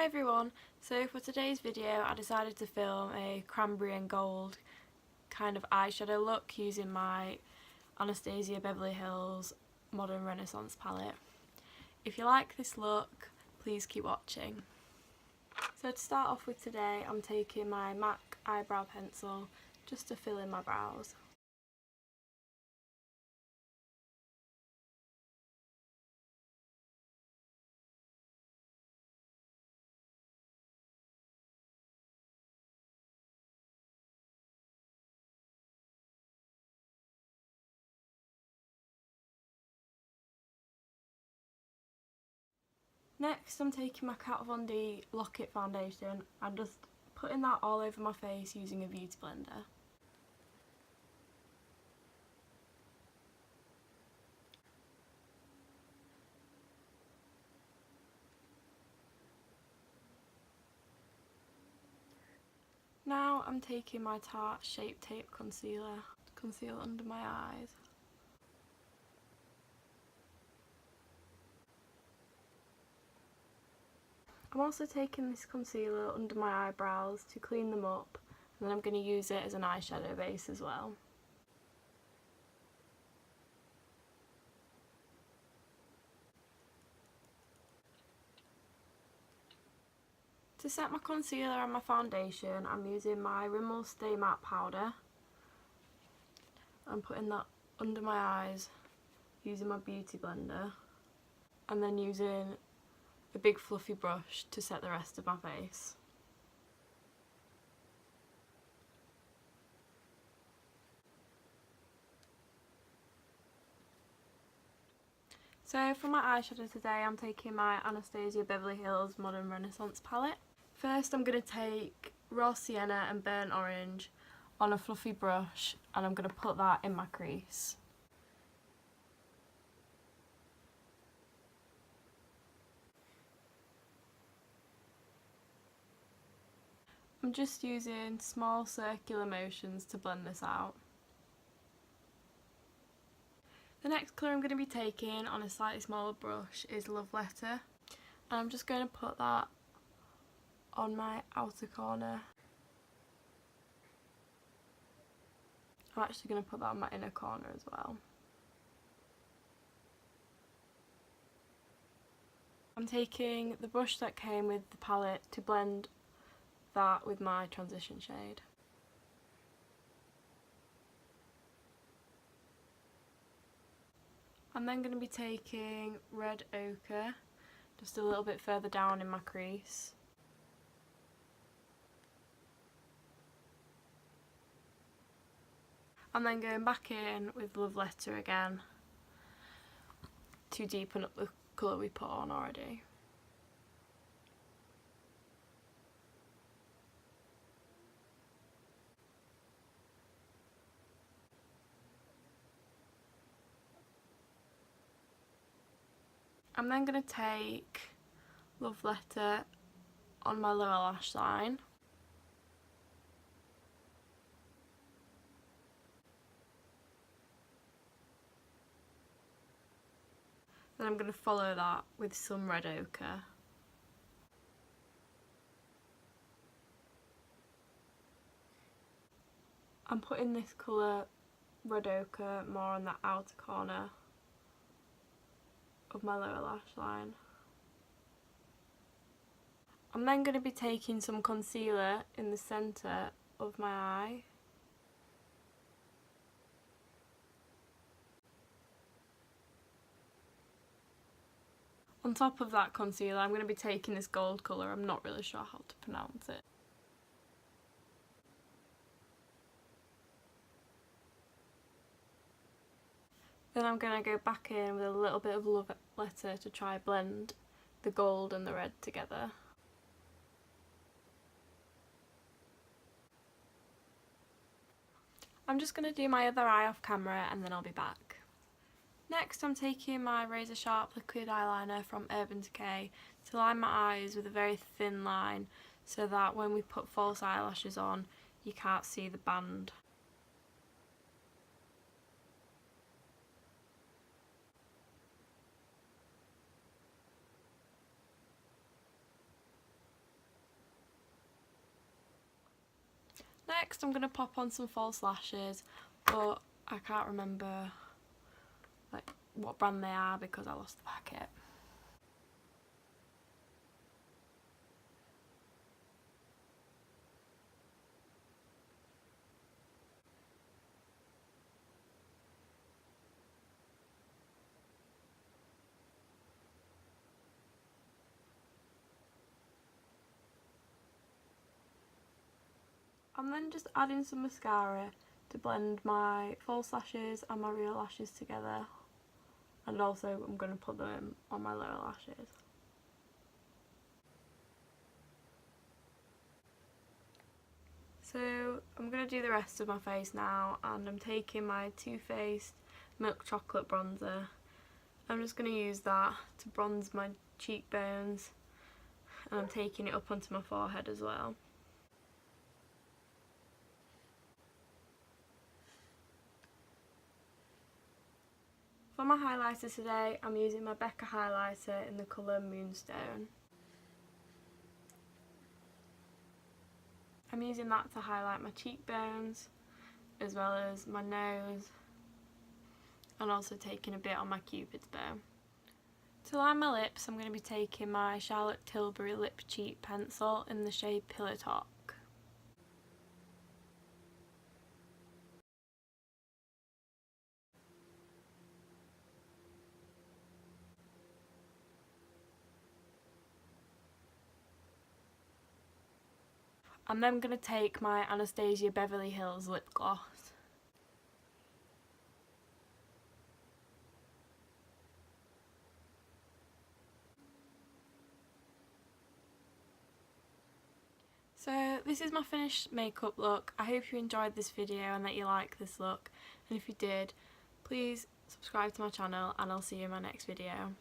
Hi everyone, so for today's video I decided to film a cranberry and gold kind of eyeshadow look using my Anastasia Beverly Hills Modern Renaissance palette. If you like this look, please keep watching. So to start off with today, I'm taking my MAC eyebrow pencil just to fill in my brows. Next I'm taking my Kat Von D Lock-It foundation and just putting that all over my face using a beauty blender. Now I'm taking my Tarte Shape Tape concealer to conceal under my eyes. I'm also taking this concealer under my eyebrows to clean them up, and then I'm going to use it as an eyeshadow base as well. To set my concealer and my foundation, I'm using my Rimmel Stay Matte powder. I'm putting that under my eyes using my beauty blender, and then using a big fluffy brush to set the rest of my face. So for my eyeshadow today, I'm taking my Anastasia Beverly Hills Modern Renaissance palette. First I'm going to take raw sienna and burnt orange on a fluffy brush, and I'm going to put that in my crease. I'm just using small circular motions to blend this out. The next colour I'm going to be taking on a slightly smaller brush is Love Letter, and I'm just going to put that on my outer corner. I'm actually going to put that on my inner corner as well. I'm taking the brush that came with the palette to blend that with my transition shade. I'm then going to be taking red ochre just a little bit further down in my crease. I'm then going back in with Love Letter again to deepen up the colour we put on already. I'm then going to take Love Letter on my lower lash line. Then I'm going to follow that with some red ochre. I'm putting this colour, red ochre, more on the outer corner of my lower lash line. I'm then going to be taking some concealer in the centre of my eye. On top of that concealer, I'm going to be taking this gold colour. I'm not really sure how to pronounce it. Then I'm going to go back in with a little bit of Love Letter to try blend the gold and the red together. I'm just going to do my other eye off camera and then I'll be back. Next I'm taking my razor sharp liquid eyeliner from Urban Decay to line my eyes with a very thin line so that when we put false eyelashes on you can't see the band. Next I'm going to pop on some false lashes, but I can't remember like what brand they are because I lost the packet. I'm then just adding some mascara to blend my false lashes and my real lashes together, and also I'm going to put them on my lower lashes. So I'm going to do the rest of my face now, and I'm taking my Too Faced Milk Chocolate Bronzer. I'm just going to use that to bronze my cheekbones, and I'm taking it up onto my forehead as well. For my highlighter today, I'm using my Becca highlighter in the colour Moonstone. I'm using that to highlight my cheekbones as well as my nose, and also taking a bit on my Cupid's bow. To line my lips, I'm going to be taking my Charlotte Tilbury Lip Cheat Pencil in the shade Pillow Talk. I'm then going to take my Anastasia Beverly Hills lip gloss. So this is my finished makeup look. I hope you enjoyed this video and that you like this look, and if you did, please subscribe to my channel and I'll see you in my next video.